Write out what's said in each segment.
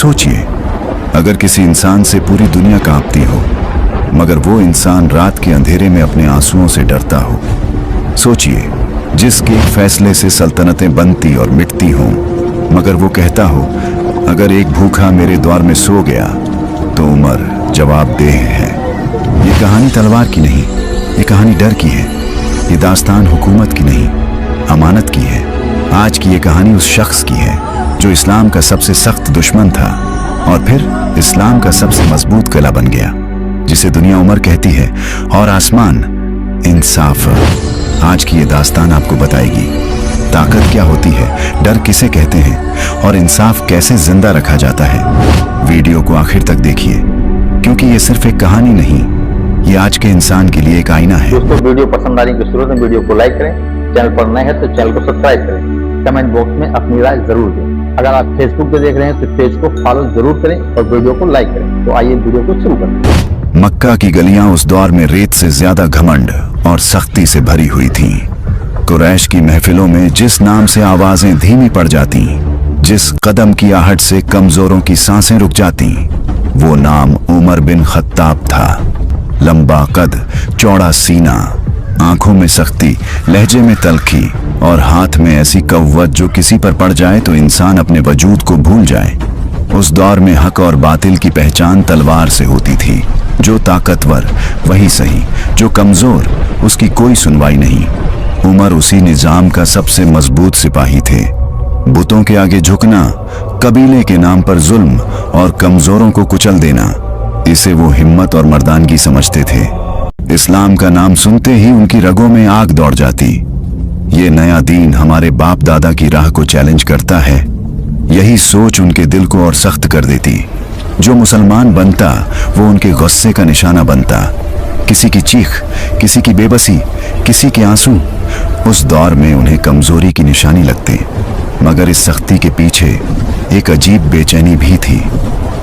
सोचिए, अगर किसी इंसान से पूरी दुनिया कांपती हो, मगर वो इंसान रात के अंधेरे में अपने आंसुओं से डरता हो। सोचिए, जिसके एक फैसले से सल्तनतें बनती और मिटती हों, मगर वो कहता हो, अगर एक भूखा मेरे द्वार में सो गया तो उमर जवाबदेह है। ये कहानी तलवार की नहीं, ये कहानी डर की है। ये दास्तान हुकूमत की नहीं, अमानत की है। आज की ये कहानी उस शख्स की है जो इस्लाम का सबसे सख्त दुश्मन था और फिर इस्लाम का सबसे मजबूत गला बन गया, जिसे दुनिया उमर कहती है और आसमान इंसाफ। आज की ये दास्तान आपको बताएगी ताकत क्या होती है, डर किसे कहते हैं और इंसाफ कैसे जिंदा रखा जाता है। वीडियो को आखिर तक देखिए, क्योंकि ये सिर्फ एक कहानी नहीं, ये आज के इंसान के लिए एक आईना है। दोस्तों, वीडियो पसंद आने की शुरुआत में वीडियो को लाइक करें, चैनल पर नए हैं तो चैनल को सब्सक्राइब करें, कमेंट बॉक्स में अपनी राय जरूर दें। अगर आप फेसबुक पे देख रहे हैं तो पेज को फॉलो जरूर करें और वीडियो को लाइक करें। तो आइए वीडियो को शुरू करें। मक्का की गलियां उस दौर में रेत से ज्यादा घमंड और सख्ती से भरी हुई थीं। कुरैश की महफिलों में जिस नाम से आवाजें धीमी पड़ जाती, जिस कदम की आहट से कमजोरों की सांसें रुक जाती, वो नाम उमर बिन खत्ताब था। लंबा कद, चौड़ा सीना, आंखों में सख्ती, लहजे में तलखी और हाथ में ऐसी कव्वत जो किसी पर पड़ जाए तो इंसान अपने वजूद को भूल जाए। उस दौर में हक और बातिल की पहचान तलवार से होती थी। जो ताकतवर वही सही, जो कमजोर उसकी कोई सुनवाई नहीं। उमर उसी निजाम का सबसे मजबूत सिपाही थे। बुतों के आगे झुकना, कबीले के नाम पर जुल्म और कमजोरों को कुचल देना, इसे वो हिम्मत और मर्दानगी समझते थे। इस्लाम का नाम सुनते ही उनकी रगों में आग दौड़ जाती। ये नया दीन हमारे बाप दादा की राह को चैलेंज करता है। यही सोच उनके दिल को और सख्त कर देती। जो मुसलमान बनता वो उनके गुस्से का निशाना बनता। किसी की चीख, किसी की बेबसी, किसी के आंसू उस दौर में उन्हें कमजोरी की निशानी लगते। मगर इस सख्ती के पीछे एक अजीब बेचैनी भी थी।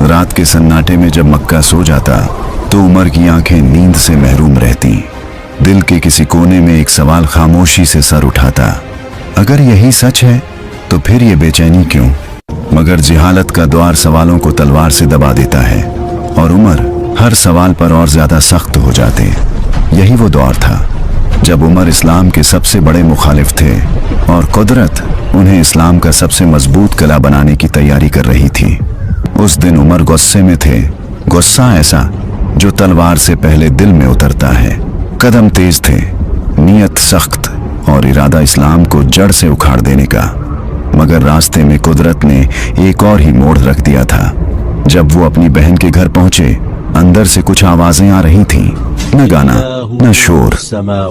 रात के सन्नाटे में जब मक्का सो जाता तो उमर की आंखें नींद से महरूम रहती। दिल के किसी कोने में एक सवाल खामोशी से सर उठाता, अगर यही सच है तो फिर ये बेचैनी क्यों? मगर जिहालत का द्वार सवालों को तलवार से दबा देता है और उमर हर सवाल पर और ज्यादा सख्त हो जाते। यही वो दौर था जब उमर इस्लाम के सबसे बड़े मुखालिफ थे और कुदरत उन्हें इस्लाम का सबसे मजबूत गला बनाने की तैयारी कर रही थी। उस दिन उमर गुस्से में थे, गुस्सा ऐसा जो तलवार से पहले दिल में उतरता है। कदम तेज थे, नीयत सख्त और इरादा इस्लाम को जड़ से उखाड़ देने का। मगर रास्ते में कुदरत ने एक और ही मोड़ रख दिया था। जब वो अपनी बहन के घर पहुंचे, अंदर से कुछ आवाजें आ रही थीं, न गाना न शोर,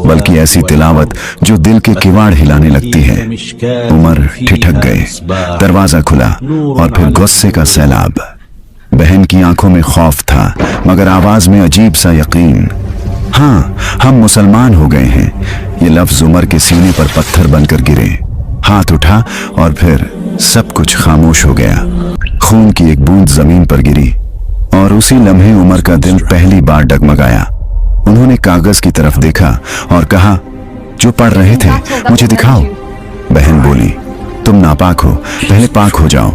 बल्कि ऐसी तिलावत जो दिल के किवाड़ हिलाने लगती है। उमर ठिठक गए। दरवाजा खुला और फिर गुस्से का सैलाब। बहन की आंखों में खौफ था, मगर आवाज में अजीब सा यकीन। हाँ, हम मुसलमान हो गए हैं। ये लफ्ज उमर के सीने पर पत्थर बनकर गिरे। हाथ उठा और फिर सब कुछ खामोश हो गया। खून की एक बूंद जमीन पर गिरी और उसी लम्हे उमर का दिल पहली बार डगमगाया। उन्होंने कागज की तरफ देखा और कहा, जो पढ़ रहे थे मुझे दिखाओ। बहन बोली, तुम नापाक हो, पहले पाक हो जाओ।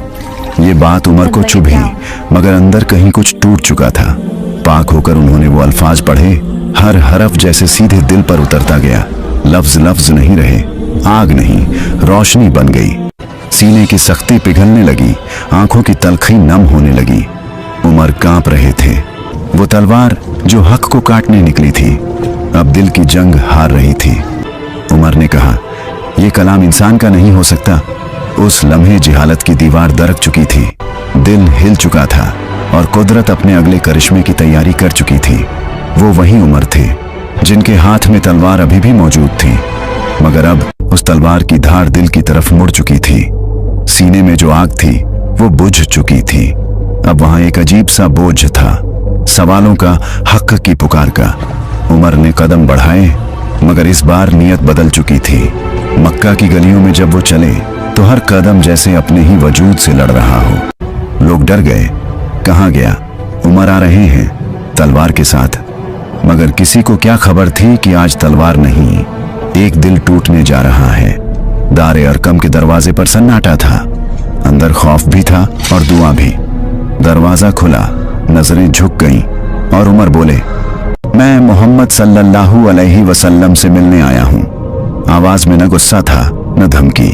ये बात उमर को चुभी, मगर अंदर कहीं कुछ टूट चुका था। पाक होकर उन्होंने वो अल्फाज पढ़े। हर हरफ जैसे सीधे दिल पर उतरता गया। लफ्ज लफ्ज नहीं रहे, आग नहीं, रोशनी बन गई। सीने की सख्ती पिघलने लगी, आंखों की तलखी नम होने लगी। उमर कांप रहे थे। वो तलवार जो हक को काटने निकली थी, अब दिल की जंग हार रही थी। उमर ने कहा, यह कलाम इंसान का नहीं हो सकता। उस लम्हे जिहालत की दीवार दरक चुकी थी, दिल हिल चुका था और कुदरत अपने अगले करिश्मे की तैयारी कर चुकी थी। वो वही उमर थे जिनके हाथ में तलवार अभी भी मौजूद थी, मगर अब उस तलवार की धार दिल की तरफ मुड़ चुकी थी। सीने में जो आग थी वो बुझ चुकी थी। अब वहां एक अजीब सा बोझ था, सवालों का, हक की पुकार का। उमर ने कदम बढ़ाए, मगर इस बार नियत बदल चुकी थी। मक्का की गलियों में जब वो चले तो हर कदम जैसे अपने ही वजूद से लड़ रहा हो। लोग डर गए, कहाँ गया? उमर आ रहे हैं तलवार के साथ। मगर किसी को क्या खबर थी कि आज तलवार नहीं, एक दिल टूटने जा रहा है। दारे अरकम के दरवाजे पर सन्नाटा था। अंदर खौफ भी था और दुआ भी। दरवाजा खुला, नजरें झुक गईं और उमर बोले, मैं मोहम्मद सल्लल्लाहु अलैहि वसल्लम से मिलने आया हूं। आवाज में न गुस्सा था न धमकी,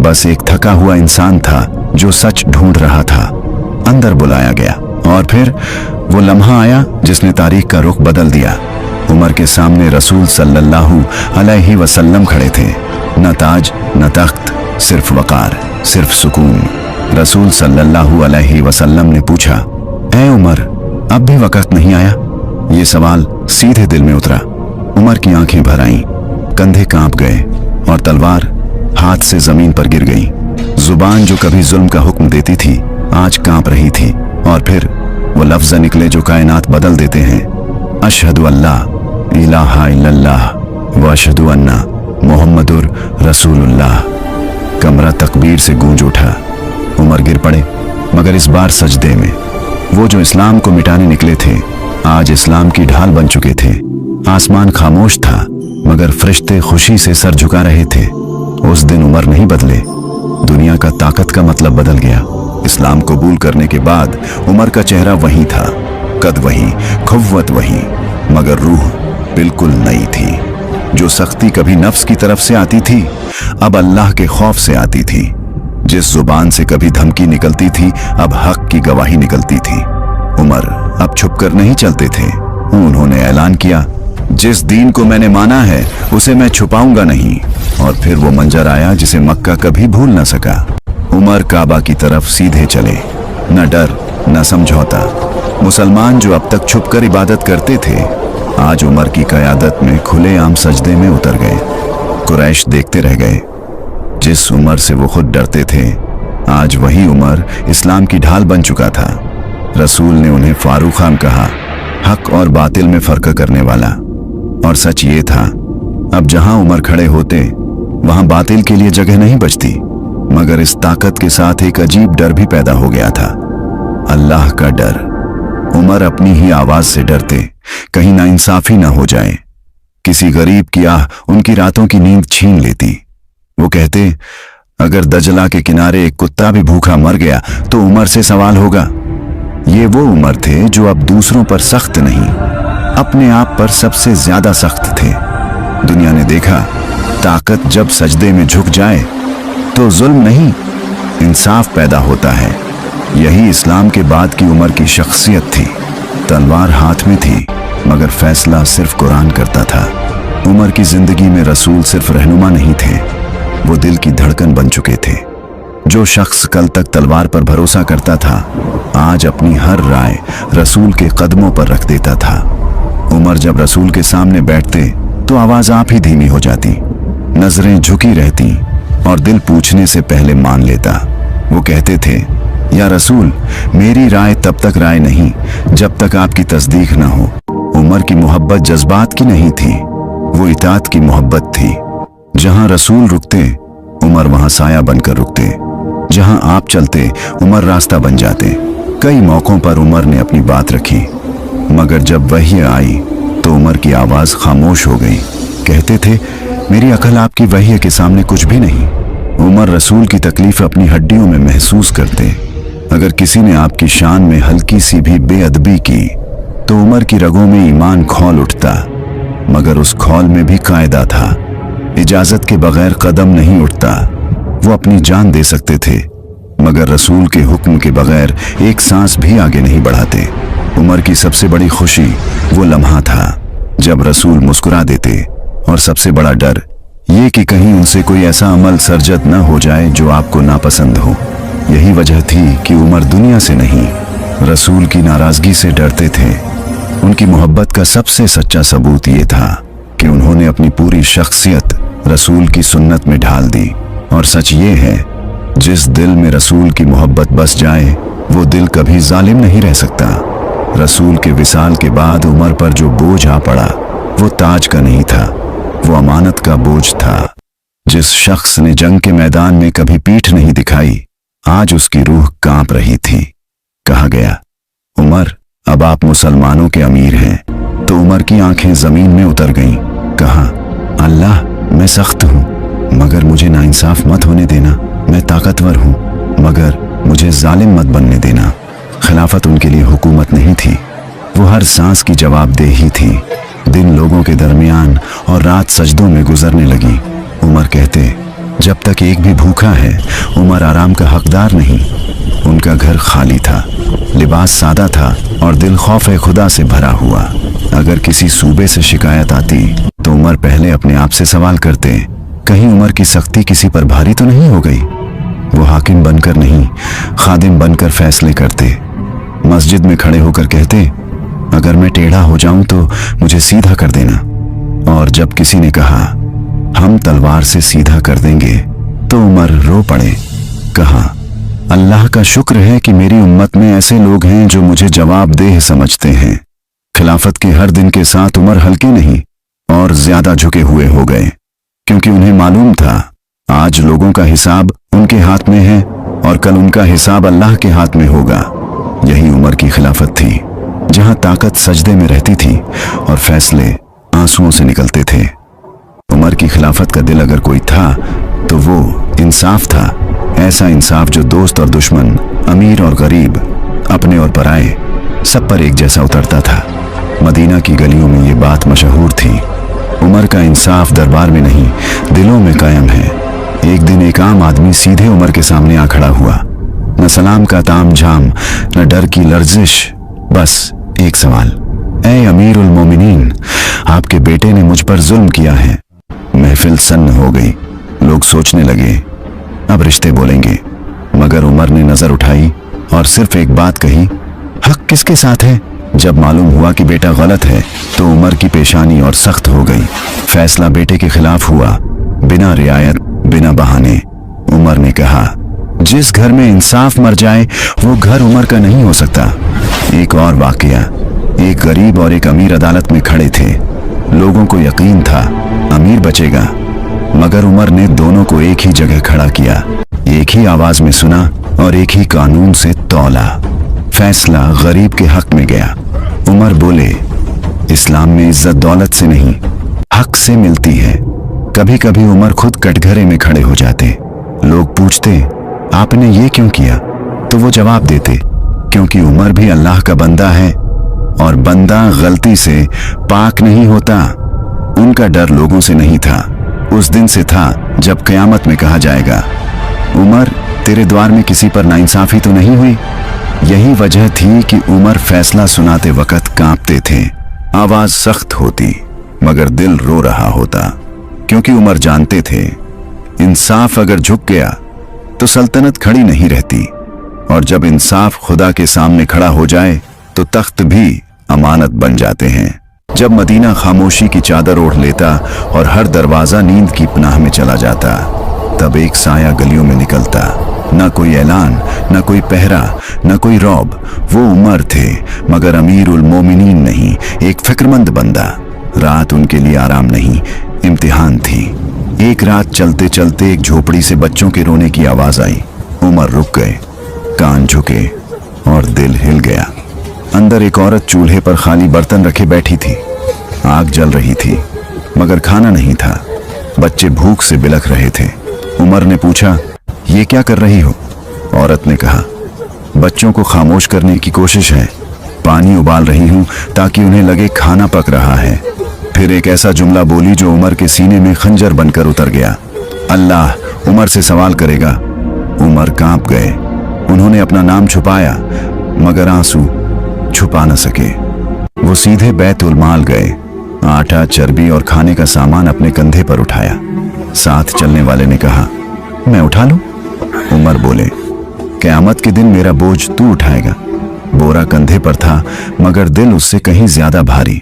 बस एक थका हुआ इंसान था जो सच ढूंढ रहा था। अंदर बुलाया गया और फिर वो लम्हा आया जिसने तारीख का रुख बदल दिया। उमर के सामने रसूल सल्लल्लाहु अलैहि वसल्लम खड़े थे। न ताज न तख्त, सिर्फ वकार, सिर्फ सुकून। रसूल सल्लल्लाहु अलैहि वसल्लम ने पूछा, ऐ उमर, अब भी वक्त नहीं आया? ये सवाल सीधे दिल में उतरा। उमर की आंखें भर आईं, कंधे कांप गए और तलवार हाथ से जमीन पर गिर गई। जुबान जो कभी जुल्म का हुक्म देती थी आज कांप रही थी। और फिर वो लफ्ज निकले जो कायनात बदल देते हैं, अशहदु अल्लाह इलाहा इल्लल्लाह व अशहदु अन्ना मुहम्मदुर रसूलुल्लाह। कमरा तकबीर से गूंज उठा। उमर गिर पड़े, मगर इस बार सजदे में। वो जो इस्लाम को मिटाने निकले थे आज इस्लाम की ढाल बन चुके थे। आसमान खामोश था, मगर फरिश्ते खुशी से सर झुका रहे थे। उस दिन उमर नहीं बदले, दुनिया का ताकत का मतलब बदल गया। इस्लाम कबूल करने के बाद उमर का चेहरा वही था, कद वही, खुव्वत वही, मगर रूह बिल्कुल नई थी। जो सख्ती कभी नफ्स की तरफ से आती थी अब अल्लाह के खौफ से आती थी। जिस जुबान से कभी धमकी निकलती थी अब हक की गवाही निकलती थी। उमर अब छुपकर नहीं चलते थे। उन्होंने ऐलान किया, जिस दीन को मैंने माना है उसे मैं छुपाऊंगा नहीं। और फिर वो मंजर आया जिसे मक्का कभी भूल न सका। उमर काबा की तरफ सीधे चले, न डर न समझौता। मुसलमान जो अब तक छुपकर इबादत करते थे आज उमर की क़यादत में खुलेआम सजदे में उतर गए। कुरैश देखते रह गए। जिस उमर से वो खुद डरते थे आज वही उमर इस्लाम की ढाल बन चुका था। रसूल ने उन्हें फारूक खान कहा, हक और बातिल में फर्क करने वाला। और सच ये था, अब जहां उमर खड़े होते वहां बातिल के लिए जगह नहीं बचती। मगर इस ताकत के साथ एक अजीब डर भी पैदा हो गया था, अल्लाह का डर। उमर अपनी ही आवाज से डरते, कहीं नाइंसाफी ना हो जाए। किसी गरीब की आह उनकी रातों की नींद छीन लेती। वो कहते, अगर दजला के किनारे एक कुत्ता भी भूखा मर गया तो उमर से सवाल होगा। ये वो उमर थे जो अब दूसरों पर सख्त नहीं, अपने आप पर सबसे ज्यादा सख्त थे। दुनिया ने देखा, ताकत जब सजदे में झुक जाए तो जुल्म नहीं, इंसाफ पैदा होता है। यही इस्लाम के बाद की उमर की शख्सियत थी। तलवार हाथ में थी, मगर फैसला सिर्फ कुरान करता था। उमर की जिंदगी में रसूल सिर्फ रहनुमा नहीं थे, वो दिल की धड़कन बन चुके थे। जो शख्स कल तक तलवार पर भरोसा करता था आज अपनी हर राय रसूल के कदमों पर रख देता था। उमर जब रसूल के सामने बैठते तो आवाज आप ही धीमी हो जाती, नजरें झुकी रहती और दिल पूछने से पहले मान लेता। वो कहते थे, या रसूल, मेरी राय तब तक राय नहीं जब तक आपकी तस्दीक ना हो। उमर की मोहब्बत जज्बात की नहीं थी, वो इताअत की मोहब्बत थी। जहां रसूल रुकते उमर वहां साया बनकर रुकते, जहां आप चलते उमर रास्ता बन जाते। कई मौकों पर उमर ने अपनी बात रखी, मगर जब वही आई तो उमर की आवाज खामोश हो गई। कहते थे, मेरी अकल आपकी वही के सामने कुछ भी नहीं। उमर रसूल की तकलीफ अपनी हड्डियों में महसूस करते। अगर किसी ने आपकी शान में हल्की सी भी बेअदबी की तो उमर की रगों में ईमान खौल उठता, मगर उस खौल में भी कायदा था, इजाजत के बगैर कदम नहीं उठता। वो अपनी जान दे सकते थे, मगर रसूल के हुक्म के बगैर एक सांस भी आगे नहीं बढ़ाते। उमर की सबसे बड़ी खुशी वो लम्हा था जब रसूल मुस्कुरा देते, और सबसे बड़ा डर ये कि कहीं उनसे कोई ऐसा अमल सरजद न हो जाए जो आपको नापसंद हो। यही वजह थी कि उमर दुनिया से नहीं, रसूल की नाराजगी से डरते थे। उनकी मोहब्बत का सबसे सच्चा सबूत ये था कि उन्होंने अपनी पूरी शख्सियत रसूल की सुन्नत में ढाल दी। और सच ये है, जिस दिल में रसूल की मोहब्बत बस जाए वो दिल कभी जालिम नहीं रह सकता। रसूल के विसाल के बाद उमर पर जो बोझ आ पड़ा वो ताज का नहीं था, वो अमानत का बोझ था। जिस शख्स ने जंग के मैदान में कभी पीठ नहीं दिखाई आज उसकी रूह कांप रही थी। कहा गया, उमर, अब आप मुसलमानों के अमीर हैं। तो उमर की आंखें जमीन में उतर गईं। कहा, अल्लाह, मैं सख्त हूं, मगर मुझे नाइंसाफ मत होने देना। मैं ताकतवर हूं, मगर मुझे जालिम मत बनने देना। खिलाफत उनके लिए हुकूमत नहीं थी, वो हर सांस की जवाबदेही थी। दिन लोगों के दरमियान और रात सजदों में गुजरने लगी। उमर कहते, जब तक एक भी भूखा है उमर आराम का हकदार नहीं। उनका घर खाली था, लिबास सादा था और दिल खौफ खुदा से भरा हुआ। अगर किसी सूबे से शिकायत आती तो उमर पहले अपने आप से सवाल करते, कहीं उमर की सख्ती किसी पर भारी तो नहीं हो गई। वो हाकिम बनकर नहीं, खादिम बनकर फैसले करते। मस्जिद में खड़े होकर कहते, अगर मैं टेढ़ा हो जाऊं तो मुझे सीधा कर देना। और जब किसी ने कहा, हम तलवार से सीधा कर देंगे, तो उमर रो पड़े। कहा, अल्लाह का शुक्र है कि मेरी उम्मत में ऐसे लोग हैं जो मुझे जवाबदेह समझते हैं। खिलाफत के हर दिन के साथ उमर हल्के नहीं और ज्यादा झुके हुए हो गए, क्योंकि उन्हें मालूम था आज लोगों का हिसाब उनके हाथ में है और कल उनका हिसाब अल्लाह के हाथ में होगा। यही उमर की खिलाफत थी, जहां ताकत सजदे में रहती थी और फैसले आंसुओं से निकलते थे। उमर की खिलाफत का दिल अगर कोई था तो वो इंसाफ था। ऐसा इंसाफ जो दोस्त और दुश्मन, अमीर और गरीब, अपने और पराए, सब पर एक जैसा उतरता था। मदीना की गलियों में ये बात मशहूर थी, उमर का इंसाफ दरबार में नहीं दिलों में कायम है। एक दिन एक आम आदमी सीधे उमर के सामने आ खड़ा हुआ। न सलाम का ताम झाम, न डर की लर्जिश, बस एक सवाल, ऐ अमीरुल मोमिनीन, आपके बेटे ने मुझ पर जुल्म किया है। महफिल सन्न हो गई। लोग सोचने लगे अब रिश्ते बोलेंगे, मगर उमर ने नजर उठाई और सिर्फ एक बात कही, हक किसके साथ है। जब मालूम हुआ कि बेटा गलत है तो उमर की पेशानी और सख्त हो गई। फैसला बेटे के खिलाफ हुआ, बिना रियायत, बिना बहाने। उमर ने कहा, जिस घर में इंसाफ मर जाए वो घर उमर का नहीं हो सकता। एक और वाकया, एक गरीब और एक अमीर अदालत में खड़े थे। लोगों को यकीन था अमीर बचेगा, मगर उमर ने दोनों को एक ही जगह खड़ा किया, एक ही आवाज में सुना और एक ही कानून से तौला। फैसला गरीब के हक में गया। उमर बोले, इस्लाम में इज्जत दौलत से नहीं, हक से मिलती है। कभी कभी उमर खुद कटघरे में खड़े हो जाते। लोग पूछते, आपने ये क्यों किया? तो वो जवाब देते, क्योंकि उमर भी अल्लाह का बंदा है और बंदा गलती से पाक नहीं होता। उनका डर लोगों से नहीं था, उस दिन से था जब क़यामत में कहा जाएगा, उमर तेरे द्वार में किसी पर नाइंसाफी तो नहीं हुई। यही वजह थी कि उमर फैसला सुनाते वक्त कांपते थे। आवाज सख्त होती मगर दिल रो रहा होता, क्योंकि उमर जानते थे इंसाफ अगर झुक गया तो सल्तनत खड़ी नहीं रहती, और जब इंसाफ खुदा के सामने खड़ा हो जाए तो तख्त भी अमानत बन जाते हैं। जब मदीना खामोशी की चादर ओढ़ लेता और हर दरवाजा नींद की पनाह में चला जाता, तब एक साया गलियों में निकलता। न कोई ऐलान, न कोई पहरा, न कोई रौब। वो उमर थे मगर अमीरुल मोमिनीन नहीं, एक फिक्रमंद बंदा। रात उनके लिए आराम नहीं, इम्तिहान थी। एक रात चलते चलते एक झोपड़ी से बच्चों के रोने की आवाज आई। उमर रुक गए, कान झुके और दिल हिल गया। अंदर एक औरत चूल्हे पर खाली बर्तन रखे बैठी थी। आग जल रही थी मगर खाना नहीं था। बच्चे भूख से बिलख रहे थे। उमर ने पूछा, ये क्या कर रही हो? औरत ने कहा, बच्चों को खामोश करने की कोशिश है। पानी उबाल रही हूं ताकि उन्हें लगे खाना पक रहा है। फिर एक ऐसा जुमला बोली जो उमर के सीने में खंजर बनकर उतर गया। अल्लाह उमर से सवाल करेगा। उमर कांप गए। उन्होंने अपना नाम छुपाया मगर आंसू छुपा न सके। वो सीधे बैतुल माल गए। आटा, चर्बी और खाने का सामान अपने कंधे पर उठाया। साथ चलने वाले ने कहा, मैं उठा लूं? उमर बोले, क़यामत के दिन मेरा बोझ तू उठाएगा। बोरा कंधे पर था मगर दिल उससे कहीं ज्यादा भारी।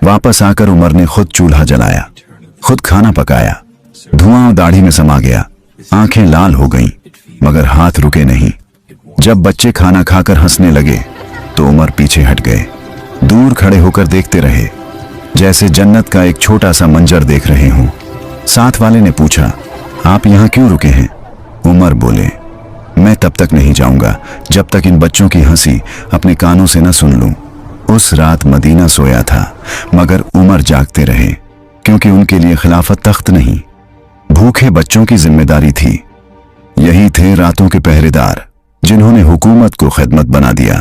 वापस आकर उमर ने खुद चूल्हा जलाया, खुद खाना पकाया। धुआं दाढ़ी में समा गया। आंखें लाल हो गईं मगर हाथ रुके नहीं। जब बच्चे खाना खाकर हंसने लगे तो उमर पीछे हट गए। दूर खड़े होकर देखते रहे, जैसे जन्नत का एक छोटा सा मंजर देख रहे हों। साथ वाले ने पूछा, आप यहाँ क्यों रुके हैं? उमर बोले, मैं तब तक नहीं जाऊंगा जब तक इन बच्चों की हंसी अपने कानों से न सुन लूं। उस रात मदीना सोया था मगर उमर जागते रहे, क्योंकि उनके लिए खिलाफत तख्त नहीं, भूखे बच्चों की जिम्मेदारी थी। यही थे रातों के पहरेदार जिन्होंने हुकूमत को खिदमत बना दिया।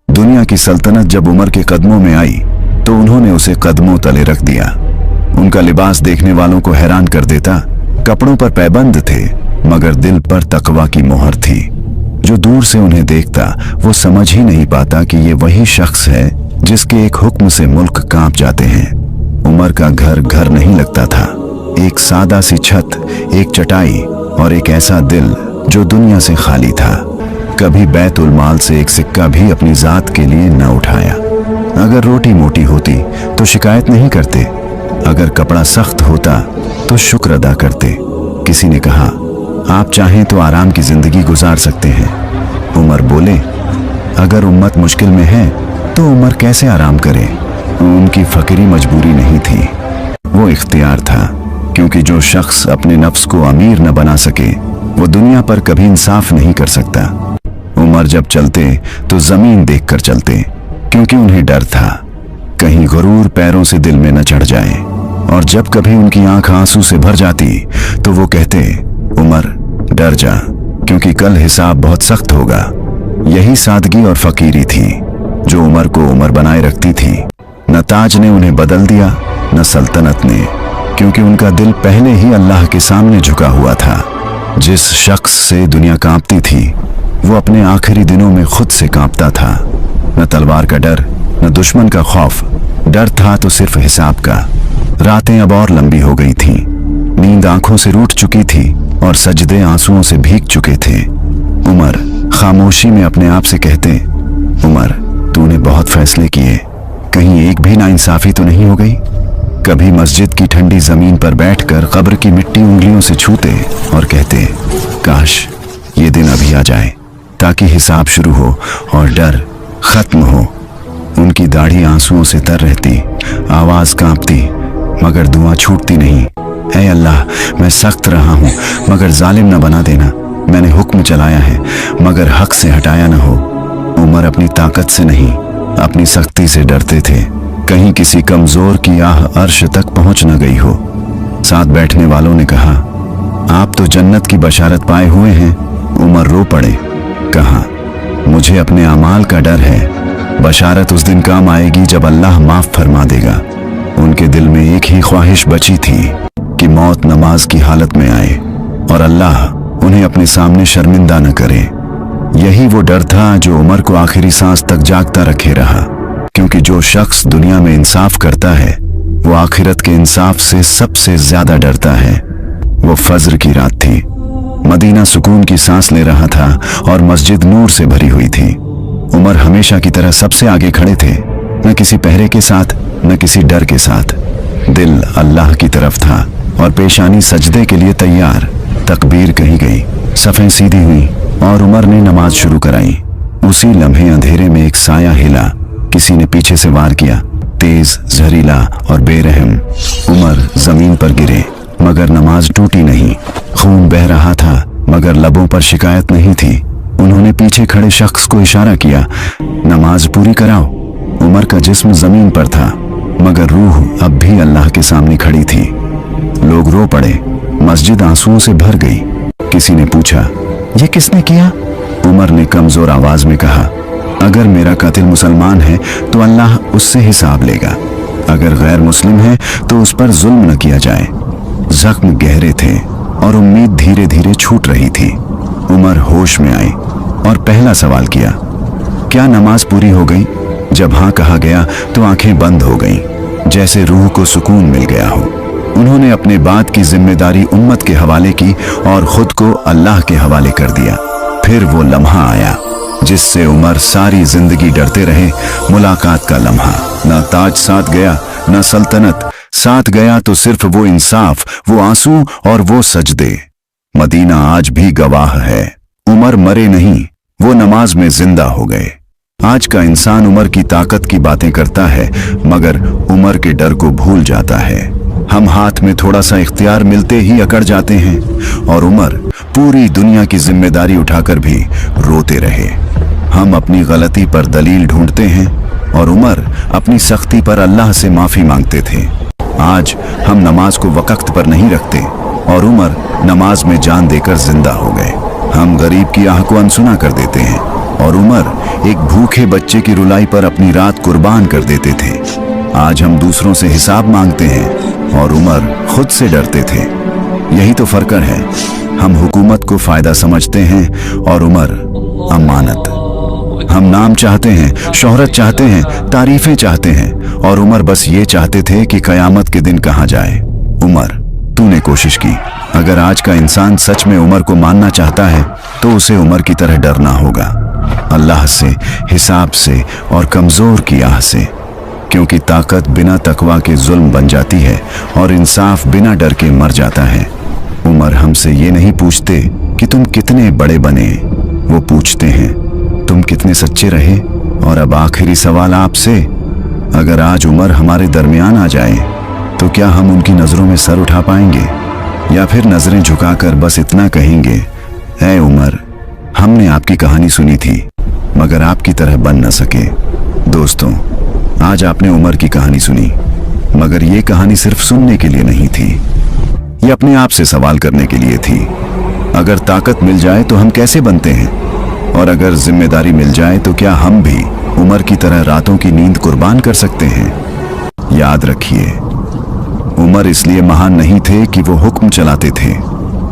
दुनिया की सल्तनत जब उमर के कदमों में आई तो उन्होंने उसे कदमों तले रख दिया। उनका लिबास देखने वालों को हैरान कर देता। कपड़ों पर पैबंद थे मगर दिल पर तकवा की मोहर थी। जो दूर से उन्हें देखता वो समझ ही नहीं पाता कि ये वही शख्स है जिसके एक हुक्म से मुल्क कांप जाते हैं। उमर का घर घर नहीं लगता था। एक सादा सी छत, एक चटाई और एक ऐसा दिल जो दुनिया से खाली था। कभी बैतुल माल से एक सिक्का भी अपनी जात के लिए न उठाया। अगर रोटी मोटी होती तो शिकायत नहीं करते, अगर कपड़ा सख्त होता तो शुक्र अदा करते। किसी ने कहा, आप चाहें तो आराम की जिंदगी गुजार सकते हैं। उमर बोले, अगर उम्मत मुश्किल में है तो उमर कैसे आराम करे। उनकी फकीरी मजबूरी नहीं थी, वो इख्तियार था, क्योंकि जो शख्स अपने नफ्स को अमीर न बना सके वो दुनिया पर कभी इंसाफ नहीं कर सकता। उमर जब चलते तो जमीन देखकर चलते, क्योंकि उन्हें डर था कहीं गुरूर पैरों से दिल में न चढ़ जाए। और जब कभी उनकी आंख आंसू से भर जाती तो वो कहते, उमर डर जा, क्योंकि कल हिसाब बहुत सख्त होगा। यही सादगी और फकीरी थी जो उमर को उमर बनाए रखती थी। न ताज ने उन्हें बदल दिया न सल्तनत ने, क्योंकि उनका दिल पहले ही अल्लाह के सामने झुका हुआ था। जिस शख्स से दुनिया कांपती थी वो अपने आखिरी दिनों में खुद से कांपता था। न तलवार का डर न दुश्मन का खौफ, डर था तो सिर्फ हिसाब का। रातें अब और लंबी हो गई थीं, नींद आंखों से रूठ चुकी थी और सजदे आंसुओं से भीग चुके थे। उमर खामोशी में अपने आप से कहते, उमर तूने बहुत फैसले किए, कहीं एक भी नाइंसाफी तो नहीं हो गई। कभी मस्जिद की ठंडी जमीन पर बैठकर कब्र की मिट्टी उंगलियों से छूते और कहते, काश ये दिन अभी आ जाए ताकि हिसाब शुरू हो और डर खत्म हो। उनकी दाढ़ी आंसुओं से तर रहती, आवाज कांपती, मगर दुआ छूटती नहीं। ऐ अल्लाह, मैं सख्त रहा हूँ मगर जालिम न बना देना। मैंने हुक्म चलाया है मगर हक से हटाया न हो। उमर अपनी ताकत से नहीं अपनी सख्ती से डरते थे, कहीं किसी कमजोर की आह अर्श तक पहुंच न गई हो। साथ बैठने वालों ने कहा, आप तो जन्नत की बशारत पाए हुए हैं। उमर रो पड़े, कहा, मुझे अपने अमाल का डर है। बशारत उस दिन काम आएगी जब अल्लाह माफ फरमा देगा। उनके दिल में एक ही ख्वाहिश बची थी कि मौत नमाज की हालत में आए और अल्लाह उन्हें अपने सामने शर्मिंदा न करे। यही वो डर था जो उमर को आखिरी सांस तक जागता रखे रहा, क्योंकि जो शख्स दुनिया में इंसाफ करता है वो आखिरत के इंसाफ से सबसे ज्यादा डरता है। वो फज्र की रात थी, मदीना सुकून की सांस ले रहा था और मस्जिद नूर से भरी हुई थी। उमर हमेशा की तरह सबसे आगे खड़े थे, न किसी पहरे के साथ न किसी डर के साथ। दिल अल्लाह की तरफ था और पेशानी सजदे के लिए तैयार। तकबीर कही गई, सफ़ें सीधी हुई और उमर ने नमाज शुरू कराई। उसी लम्हे अंधेरे में एक साया हिला, किसी ने पीछे से वार किया, तेज, जहरीला और बेरहम। उमर जमीन पर गिरे मगर नमाज टूटी नहीं। खून बह रहा था मगर लबों पर शिकायत नहीं थी। उन्होंने पीछे खड़े शख्स को इशारा किया, नमाज पूरी कराओ। उमर का जिस्म जमीन पर था मगर रूह अब भी अल्लाह के सामने खड़ी थी। लोग रो पड़े, मस्जिद आंसुओं से भर गई। किसी ने पूछा, ये किसने किया? उमर ने कमजोर आवाज में कहा, अगर मेरा कातिल मुसलमान है तो अल्लाह उससे हिसाब लेगा, अगर गैर मुस्लिम है तो उस पर जुल्म न किया जाए। जख्म गहरे थे और उम्मीद धीरे धीरे छूट रही थी। उमर होश में आई और पहला सवाल किया, क्या नमाज पूरी हो गई? जब हाँ कहा गया तो आंखें बंद हो गईं, जैसे रूह को सुकून मिल गया हो। उन्होंने अपने बात की जिम्मेदारी उम्मत के हवाले की और खुद को अल्लाह के हवाले कर दिया। फिर वो लम्हा आया जिससे उमर सारी जिंदगी डरते रहे, मुलाकात का लम्हा। न ताज साथ गया न सल्तनत साथ गया, तो सिर्फ वो इंसाफ, वो आंसू और वो सजदे। मदीना आज भी गवाह है, उमर मरे नहीं, वो नमाज में जिंदा हो गए। आज का इंसान उमर की ताकत की बातें करता है मगर उमर के डर को भूल जाता है। हम हाथ में थोड़ा सा इख्तियार मिलते ही अकड़ जाते हैं और उमर पूरी दुनिया की जिम्मेदारी उठाकर भी रोते रहे। हम अपनी गलती पर दलील ढूंढते हैं और उमर अपनी सख्ती पर अल्लाह से माफी मांगते थे। आज हम नमाज को वक्त पर नहीं रखते और उमर नमाज में जान देकर जिंदा हो गए। हम गरीब की आह को अनसुना कर देते हैं और उमर एक भूखे बच्चे की रुलाई पर अपनी रात कुर्बान कर देते थे। आज हम दूसरों से हिसाब मांगते हैं और उमर खुद से डरते थे। यही तो फर्क है, हम हुकूमत को फायदा समझते हैं और उमर अमानत। हम नाम चाहते हैं, शोहरत चाहते हैं, तारीफें चाहते हैं और उमर बस ये चाहते थे कि कयामत के दिन कहाँ जाए। उमर, तूने कोशिश की। अगर आज का इंसान सच में उमर को मानना चाहता है तो उसे उमर की तरह डरना होगा, अल्लाह से, हिसाब से और कमजोर की आह से। क्योंकि ताकत बिना तकवा के जुल्म बन जाती है और इंसाफ बिना डर के मर जाता है। उमर हमसे ये नहीं पूछते कि तुम कितने बड़े बने, वो पूछते हैं तुम कितने सच्चे रहे। और अब आखिरी सवाल आपसे, अगर आज उमर हमारे दरमियान आ जाए तो क्या हम उनकी नजरों में सर उठा पाएंगे या फिर नजरें झुकाकर बस इतना कहेंगे, ऐ उमर, हमने आपकी कहानी सुनी थी मगर आपकी तरह बन न सके। दोस्तों, आज आपने उमर की कहानी सुनी, मगर ये कहानी सिर्फ सुनने के लिए नहीं थी, ये अपने आप से सवाल करने के लिए थी। अगर ताकत मिल जाए तो हम कैसे बनते हैं, और अगर जिम्मेदारी मिल जाए तो क्या हम भी उमर की तरह रातों की नींद कुर्बान कर सकते हैं। याद रखिए, उमर इसलिए महान नहीं थे कि वो हुक्म चलाते थे,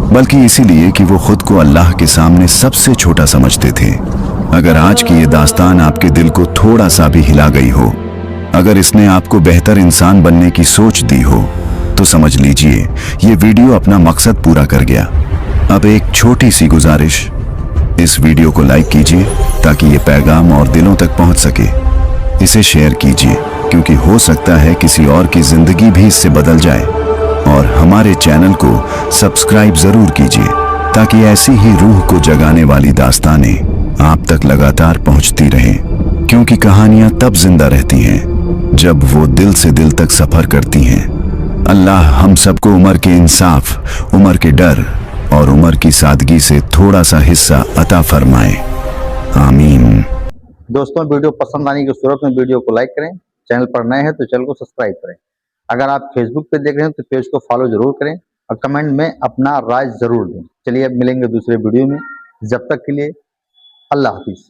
बल्कि इसीलिए कि वो खुद को अल्लाह के सामने सबसे छोटा समझते थे। अगर आज की ये दास्तान आपके दिल को थोड़ा सा भी हिला गई हो, अगर इसने आपको बेहतर इंसान बनने की सोच दी हो, तो समझ लीजिए ये वीडियो अपना मकसद पूरा कर गया। अब एक छोटी सी गुजारिश, इस वीडियो को लाइक कीजिए ताकि ये पैगाम और दिलों तक पहुंच सके। इसे शेयर कीजिए क्योंकि हो सकता है किसी और की जिंदगी भी इससे बदल जाए। और हमारे चैनल को सब्सक्राइब जरूर कीजिए ताकि ऐसी ही रूह को जगाने वाली दास्तानें आप तक लगातार पहुंचती रहें। क्योंकि कहानियां तब जिंदा रहती हैं जब वो दिल से दिल तक सफर करती हैं। अल्लाह हम सबको उमर के इंसाफ, उमर के डर और उमर की सादगी से थोड़ा सा हिस्सा अता फरमाए। आमीन। दोस्तों, वीडियो पसंद आने की सूरत में वीडियो को लाइक करें, चैनल पर नए हैं तो चैनल को सब्सक्राइब करें। अगर आप फेसबुक पे देख रहे हैं तो पेज को फॉलो जरूर करें और कमेंट में अपना राय जरूर दें। चलिए अब मिलेंगे दूसरे वीडियो में, जब तक के लिए अल्लाह हाफिज।